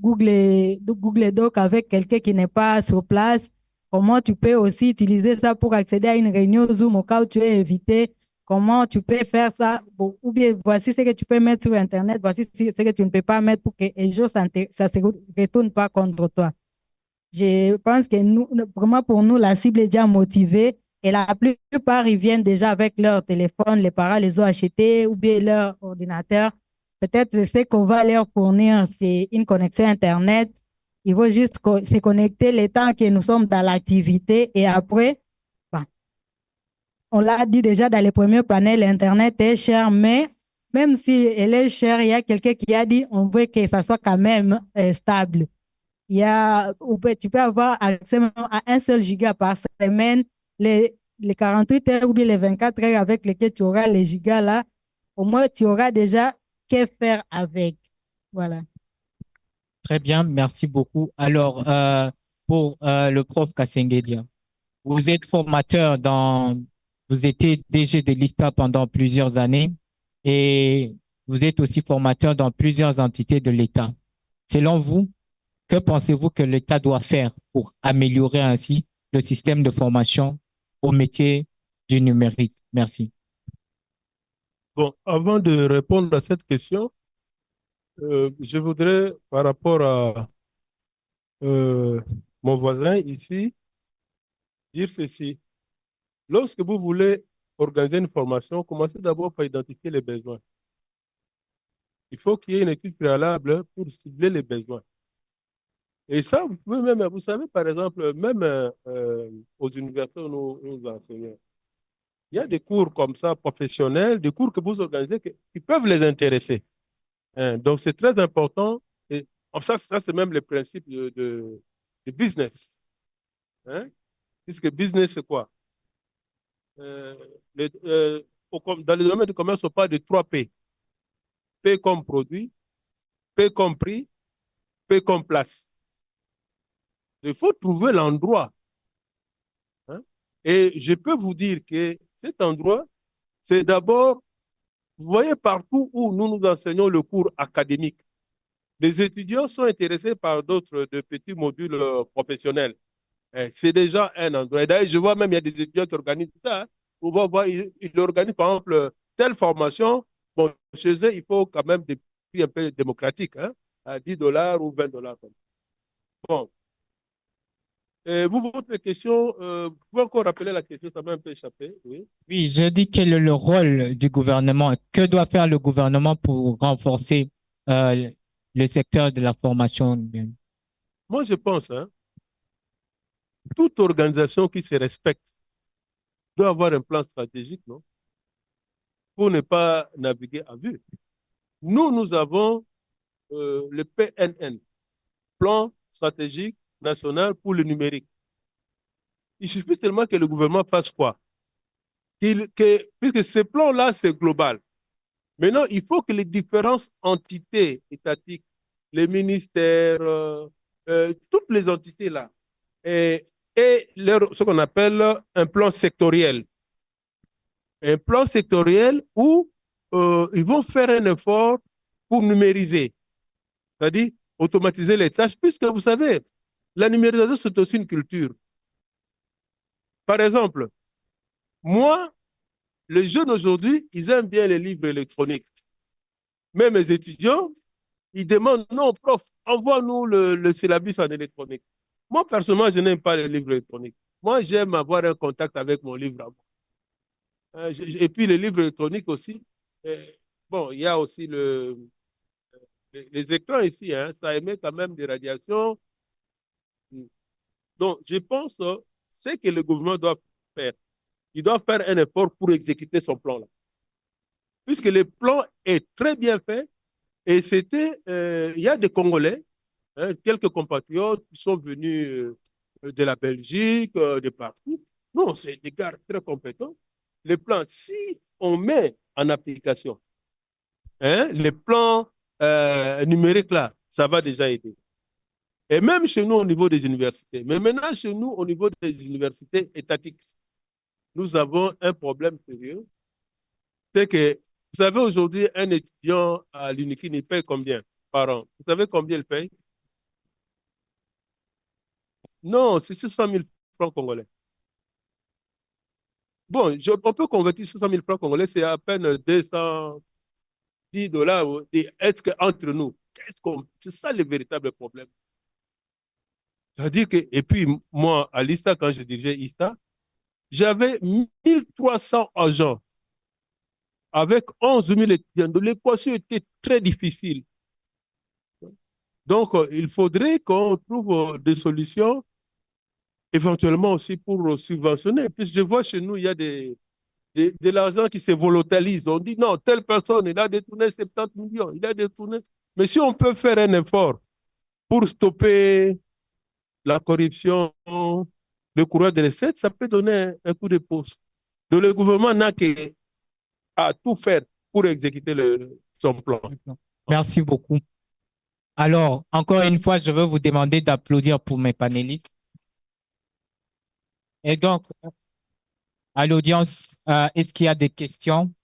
Doc avec quelqu'un qui n'est pas sur place. Comment tu peux aussi utiliser ça pour accéder à une réunion Zoom au cas où tu es invité. Comment tu peux faire ça? Ou bien voici ce que tu peux mettre sur Internet, voici ce que tu ne peux pas mettre pour que un jour ça ne se retourne pas contre toi. Je pense que vraiment pour nous, la cible est déjà motivée et la plupart, ils viennent déjà avec leur téléphone, les parents les ont achetés ou bien leur ordinateur. Peut-être ce qu'on va leur fournir, c'est une connexion Internet. Ils vont juste se connecter le temps que nous sommes dans l'activité et après, bon, on l'a dit déjà dans les premiers panels, Internet est cher, mais même si elle est chère, il y a quelqu'un qui a dit on veut que ça soit quand même stable. Tu peux avoir accès à un seul giga par semaine. Les 48 heures ou bien les 24 heures avec lesquelles tu auras les gigas là, au moins tu auras déjà qu'à faire avec. Voilà. Très bien, merci beaucoup. Alors, pour le prof Kassengelia, vous êtes vous étiez DG de l'ISTA pendant plusieurs années et vous êtes aussi formateur dans plusieurs entités de l'État. Selon vous, que pensez-vous que l'État doit faire pour améliorer ainsi le système de formation au métier du numérique? Merci. Bon, avant de répondre à cette question, je voudrais, par rapport à mon voisin ici, dire ceci. Lorsque vous voulez organiser une formation, commencez d'abord par identifier les besoins. Il faut qu'il y ait une étude préalable pour cibler les besoins. Et ça, vous pouvez même, vous savez, par exemple, même aux universités où nous enseignons, il y a des cours comme ça, professionnels, des cours que vous organisez qui peuvent les intéresser. Hein. Donc, c'est très important. Et ça c'est même le principe de business. Hein? Puisque business, c'est quoi? Dans le domaine du commerce, on parle de 3 P. P comme produit, P comme prix, P comme place. Il faut trouver l'endroit. Hein? Et je peux vous dire que cet endroit, c'est d'abord, vous voyez partout où nous enseignons le cours académique, les étudiants sont intéressés par d'autres de petits modules professionnels. C'est déjà un endroit. Et d'ailleurs, je vois même, il y a des étudiants qui organisent ça. Hein. On va voir, ils organisent par exemple telle formation. Bon, chez eux, il faut quand même des prix un peu démocratiques. Hein. à 10 $ ou 20 $. Bon. Vous, votre question, vous pouvez encore rappeler la question, ça m'a un peu échappé. Oui. Oui, je dis quel est le rôle du gouvernement? Que doit faire le gouvernement pour renforcer le secteur de la formation? Moi, je pense, hein, toute organisation qui se respecte doit avoir un plan stratégique, non? Pour ne pas naviguer à vue. Nous avons le PNN, Plan stratégique national pour le numérique. Il suffit seulement que le gouvernement fasse quoi? Puisque ce plan-là, c'est global. Maintenant, il faut que les différentes entités étatiques, les ministères, toutes les entités-là, aient ce qu'on appelle un plan sectoriel. Un plan sectoriel où ils vont faire un effort pour numériser, c'est-à-dire automatiser les tâches, puisque vous savez, la numérisation, c'est aussi une culture. Par exemple, moi, les jeunes aujourd'hui, ils aiment bien les livres électroniques. Mais mes étudiants, ils demandent, non, prof, envoie-nous le syllabus en électronique. Moi, personnellement, je n'aime pas les livres électroniques. Moi, j'aime avoir un contact avec mon livre à moi. Et puis, les livres électroniques aussi. Bon, il y a aussi les écrans ici, hein, ça émet quand même des radiations. Donc, je pense que ce que le gouvernement doit faire, il doit faire un effort pour exécuter son plan-là. Puisque le plan est très bien fait, et c'était, il y a des Congolais, hein, quelques compatriotes qui sont venus de la Belgique, de partout. Non, c'est des gars très compétents. Le plan, si on met en application, hein, les plans numériques là, ça va déjà aider. Et même chez nous au niveau des universités. Mais maintenant, chez nous, au niveau des universités étatiques, nous avons un problème sérieux. C'est que, vous savez, aujourd'hui, un étudiant à l'UNIFIN, il paye combien par an? Vous savez combien il paye? Non, c'est 600 000 francs congolais. Bon, on peut convertir 600 000 francs congolais, c'est à peine 210 $. Est-ce qu'entre nous, c'est ça le véritable problème? C'est-à-dire que, et puis moi, à l'ISTA, quand je dirigeais ISTA, j'avais 1300 agents avec 11 000 étudiants. Donc, l'équation était très difficile. Donc, il faudrait qu'on trouve des solutions, éventuellement aussi pour subventionner. Puisque je vois chez nous, il y a de l'argent qui se volatilise. On dit non, telle personne, il a détourné 70 millions, il a détourné. Mais si on peut faire un effort pour stopper la corruption, le courant des recettes, ça peut donner un coup de pouce. Donc, le gouvernement n'a qu'à tout faire pour exécuter son plan. Merci beaucoup. Alors, encore une fois, je veux vous demander d'applaudir pour mes panélistes. Et donc, à l'audience, est-ce qu'il y a des questions?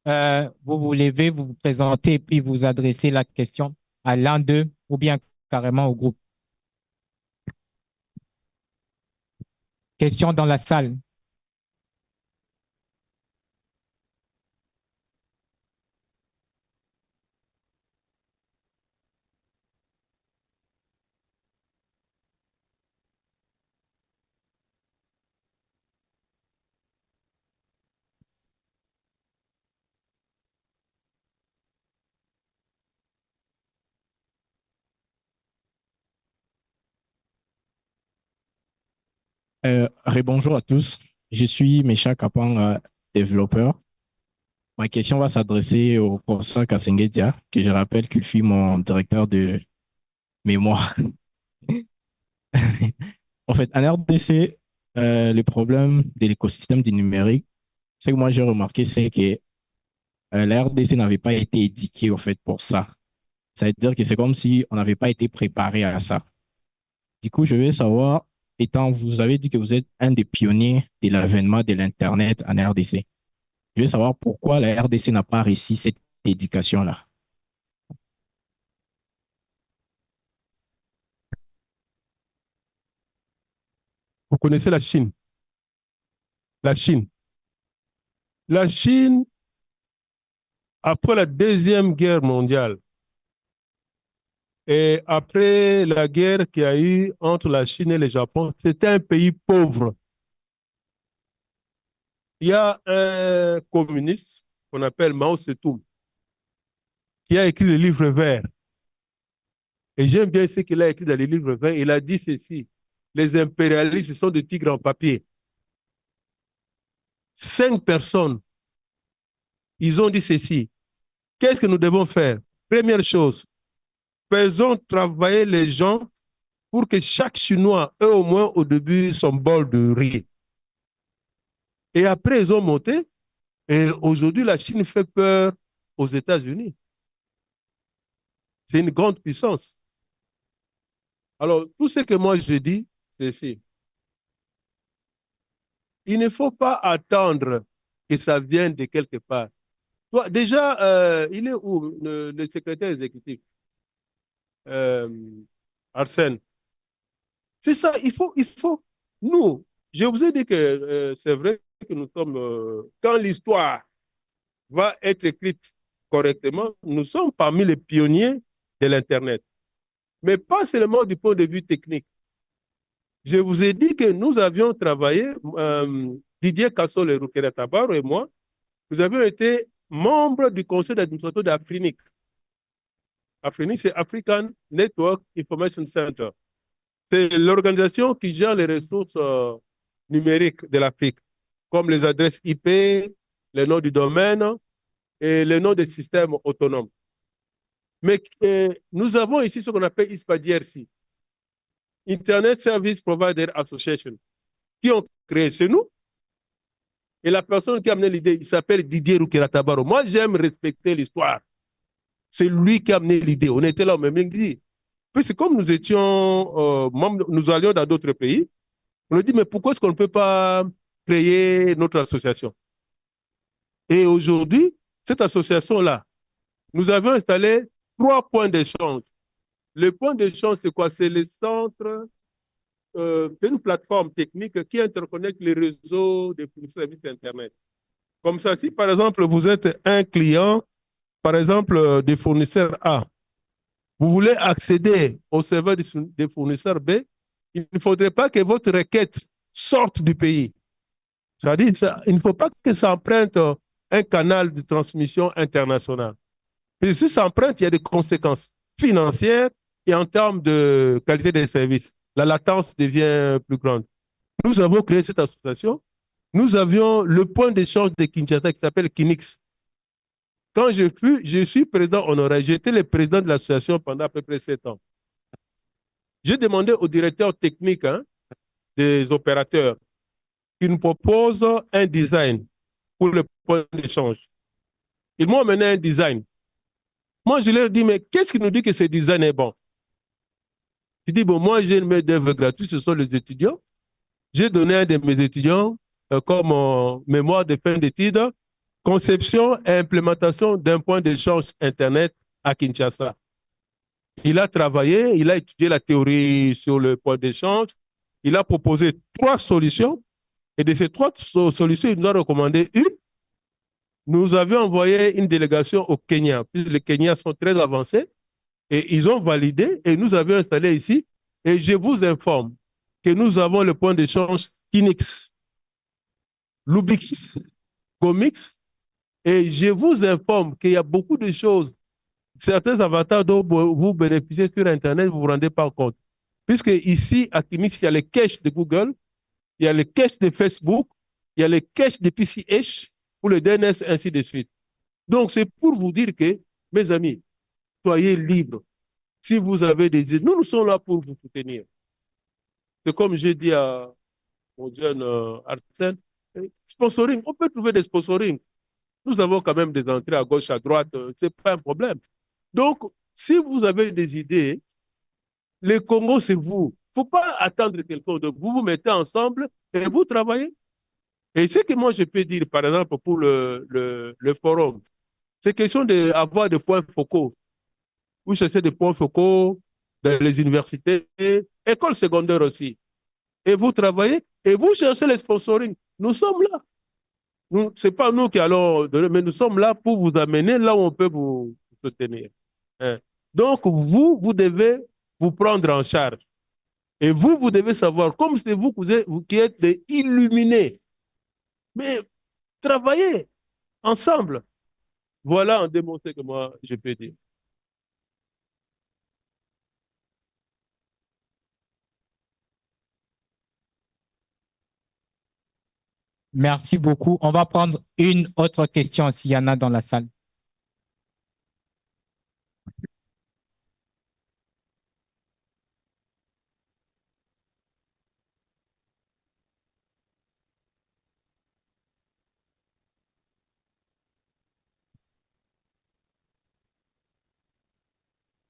Vous vous levez, vous vous présentez, puis vous adressez la question à l'un d'eux ou bien carrément au groupe. Question dans la salle. Bonjour à tous. Je suis Mesha Kapang, développeur. Ma question va s'adresser au professeur Kasengedia, que je rappelle qu'il fut mon directeur de mémoire. En fait, en RDC, le problème de l'écosystème du numérique, ce que moi j'ai remarqué, c'est que la RDC n'avait pas été éduquée, en fait, pour ça. Ça veut dire que c'est comme si on n'avait pas été préparé à ça. Du coup, je veux savoir, étant, vous avez dit que vous êtes un des pionniers de l'avènement de l'Internet en RDC. Je veux savoir pourquoi la RDC n'a pas réussi cette éducation-là. Vous connaissez la Chine? La Chine. La Chine, après la Deuxième Guerre mondiale, Et après la guerre qu'il y a eu entre la Chine et le Japon, c'était un pays pauvre. Il y a un communiste qu'on appelle Mao Tse-tung qui a écrit le livre vert. Et j'aime bien ce qu'il a écrit dans le livre vert. Il a dit ceci: les impérialistes sont des tigres en papier. 5 personnes, ils ont dit ceci. Qu'est-ce que nous devons faire? Première chose, faisons travailler les gens pour que chaque Chinois ait au moins au début son bol de riz. Et après, ils ont monté. Et aujourd'hui, la Chine fait peur aux États-Unis. C'est une grande puissance. Alors, tout ce que moi je dis, c'est ceci. Il ne faut pas attendre que ça vienne de quelque part. Toi, déjà, il est où le secrétaire exécutif? Arsène. C'est ça, il faut, nous, je vous ai dit que c'est vrai que nous sommes, quand l'histoire va être écrite correctement, nous sommes parmi les pionniers de l'Internet. Mais pas seulement du point de vue technique. Je vous ai dit que nous avions travaillé, Didier Kassol et Rukere Tabaro et moi, nous avions été membres du conseil d'administration d'Afrinic. Afrinic, c'est African Network Information Center. C'est l'organisation qui gère les ressources numériques de l'Afrique, comme les adresses IP, les noms du domaine et les noms des systèmes autonomes. Mais nous avons ici ce qu'on appelle ISPA-DRC, Internet Service Provider Association, qui ont créé chez nous. Et la personne qui a amené l'idée, il s'appelle Didier Rukere Tabaro. Moi, j'aime respecter l'histoire. C'est lui qui a amené l'idée. On était là au même dit. Puis c'est comme nous étions membres, nous allions dans d'autres pays. On a dit, mais pourquoi est-ce qu'on ne peut pas créer notre association? Et aujourd'hui, cette association-là, nous avons installé 3 points d'échange. Le point d'échange, c'est quoi? C'est le centre d'une plateforme technique qui interconnecte les réseaux des services Internet. Comme ça, si par exemple, vous êtes un client, par exemple, des fournisseurs A, vous voulez accéder au serveur des fournisseurs B, il ne faudrait pas que votre requête sorte du pays. C'est-à-dire, il ne faut pas que ça emprunte un canal de transmission international. Et si ça emprunte, il y a des conséquences financières et en termes de qualité des services. La latence devient plus grande. Nous avons créé cette association. Nous avions le point d'échange de Kinshasa qui s'appelle Kinix. Quand je suis président honoraire, j'étais le président de l'association pendant à peu près 7 ans. J'ai demandé au directeur technique des opérateurs qui nous propose un design pour le point d'échange. Ils m'ont amené un design. Moi, je leur ai dit, mais qu'est-ce qui nous dit que ce design est bon? Je dis, bon, moi, j'ai une main-d'œuvre gratuite, ce sont les étudiants. J'ai donné à un de mes étudiants comme mémoire de fin d'études, conception et implémentation d'un point d'échange Internet à Kinshasa. Il a travaillé, il a étudié la théorie sur le point d'échange, il a proposé 3 solutions, et de ces 3 solutions, il nous a recommandé une. Nous avions envoyé une délégation au Kenya, puisque les Kenyans sont très avancés, et ils ont validé, et nous avions installé ici, et je vous informe que nous avons le point d'échange Kinix, Lubix, Gomix, et je vous informe qu'il y a beaucoup de choses, certains avatars dont vous bénéficiez sur Internet, vous ne vous rendez pas compte. Puisque ici, à Kinix, il y a les caches de Google, il y a les caches de Facebook, il y a les caches de PCH, pour le DNS, ainsi de suite. Donc, c'est pour vous dire que, mes amis, soyez libres. Si vous avez des idées, nous sommes là pour vous soutenir. C'est comme j'ai dit à mon jeune Arsène, sponsoring, on peut trouver des sponsoring. Nous avons quand même des entrées à gauche, à droite, ce n'est pas un problème. Donc, si vous avez des idées, le Congo, c'est vous. Il ne faut pas attendre quelqu'un d'autre. Vous vous mettez ensemble et vous travaillez. Et ce que moi je peux dire, par exemple, pour le forum, c'est question d'avoir des points focaux. Vous cherchez des points focaux dans les universités, écoles secondaires aussi. Et vous travaillez et vous cherchez les sponsoring. Nous sommes là. Ce n'est pas nous qui allons donner, mais nous sommes là pour vous amener là où on peut vous soutenir. Hein. Donc, vous devez vous prendre en charge. Et vous devez savoir, comme c'est vous qui êtes des illuminés, mais travaillez ensemble. Voilà en démontré que moi, je peux dire. Merci beaucoup. On va prendre une autre question s'il y en a dans la salle.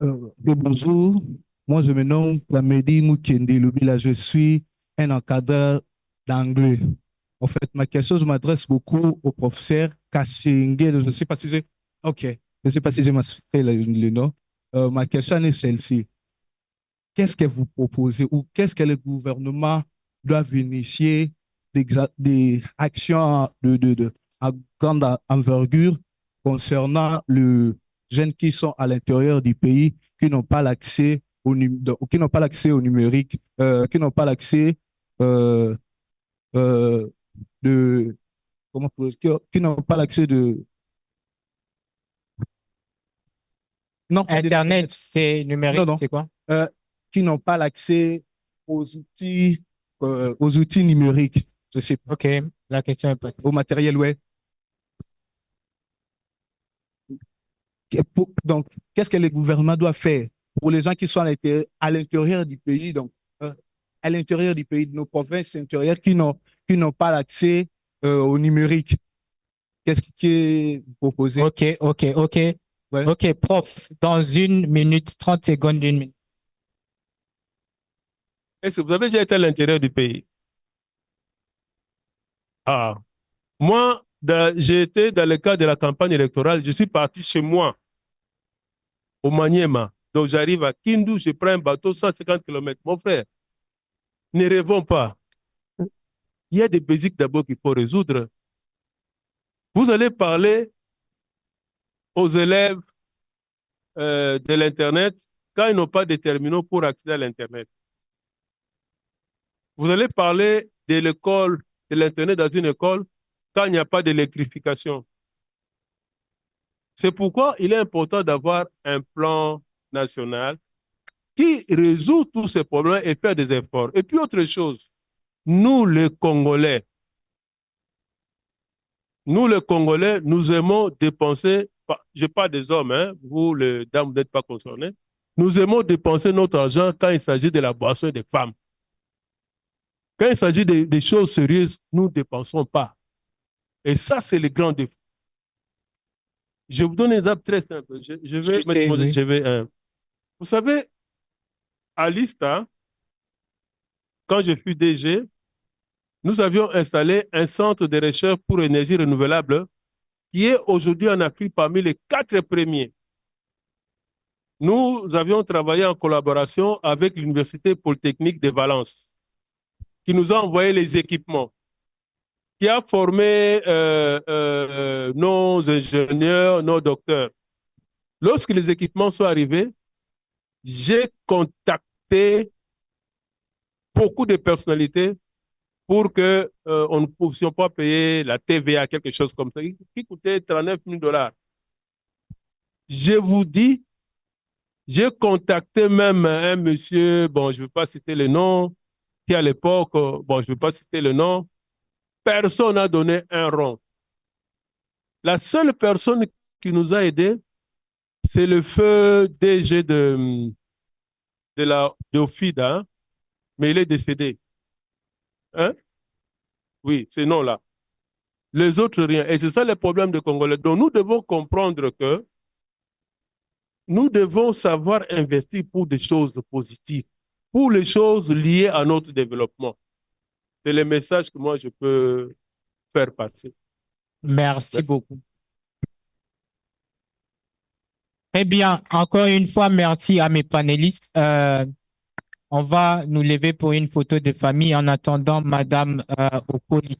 Bonjour, moi je me nomme Plamedi Mukende Lubila, je suis un encadreur d'anglais. En fait, ma question, je m'adresse beaucoup au professeur Kassenge. Je ne sais pas si j'ai... Ok, je ne sais pas si j'ai fait le nom. Ma question est celle-ci. Qu'est-ce que vous proposez ou qu'est-ce que le gouvernement doit initier des actions à grande envergure concernant les jeunes qui sont à l'intérieur du pays, qui n'ont pas l'accès qui n'ont pas l'accès au numérique, qui n'ont pas l'accès de qui n'ont pas l'accès de non Internet, c'est numérique, non, c'est quoi? Qui n'ont pas l'accès aux outils numériques, je sais pas. Ok, la question est pas. Au matériel web. Donc, qu'est-ce que le gouvernement doit faire pour les gens qui sont à l'intérieur du pays, donc à l'intérieur du pays, de nos provinces intérieures qui n'ont pas l'accès au numérique? Qu'est-ce que vous proposez? Ok. Ouais. Ok, prof, dans 1 minute, 30 secondes, 1 minute. Est-ce que vous avez déjà été à l'intérieur du pays? Ah, moi, j'ai été dans le cadre de la campagne électorale, je suis parti chez moi, au Maniema. Donc j'arrive à Kindu, je prends un bateau 150 km. Mon frère, ne rêvons pas. Il y a des basiques d'abord qu'il faut résoudre. Vous allez parler aux élèves de l'Internet quand ils n'ont pas de terminaux pour accéder à l'Internet. Vous allez parler de l'école, de l'Internet dans une école quand il n'y a pas d'électrification. C'est pourquoi il est important d'avoir un plan national qui résout tous ces problèmes et faire des efforts. Et puis autre chose, nous les Congolais, nous aimons dépenser, je parle des hommes, hein, vous les dames, vous n'êtes pas concernés, nous aimons dépenser notre argent quand il s'agit de la boisson des femmes. Quand il s'agit des choses sérieuses, nous ne dépensons pas. Et ça, c'est le grand défaut. Je vous donne un exemple très simple. Vous savez, à l'ISTA, quand je fus DG, nous avions installé un centre de recherche pour énergie renouvelable qui est aujourd'hui en Afrique parmi les 4 premiers. Nous avions travaillé en collaboration avec l'Université polytechnique de Valence, qui nous a envoyé les équipements, qui a formé nos ingénieurs, nos docteurs. Lorsque les équipements sont arrivés, j'ai contacté beaucoup de personnalités pour que on ne puissions pas payer la TVA, quelque chose comme ça, qui coûtait 39 000 $. Je vous dis, j'ai contacté même un monsieur, bon, je ne veux pas citer le nom, qui à l'époque, bon, je ne veux pas citer le nom, personne n'a donné un rond. La seule personne qui nous a aidés, c'est le feu DG de OFIDA, hein? Mais il est décédé. Hein? Oui, c'est non-là. Les autres, rien. Et c'est ça le problème des Congolais. Donc, nous devons comprendre que nous devons savoir investir pour des choses positives, pour les choses liées à notre développement. C'est le message que moi, je peux faire passer. Merci beaucoup. Très bien. Encore une fois, merci à mes panélistes. On va nous lever pour une photo de famille en attendant Madame Okoli.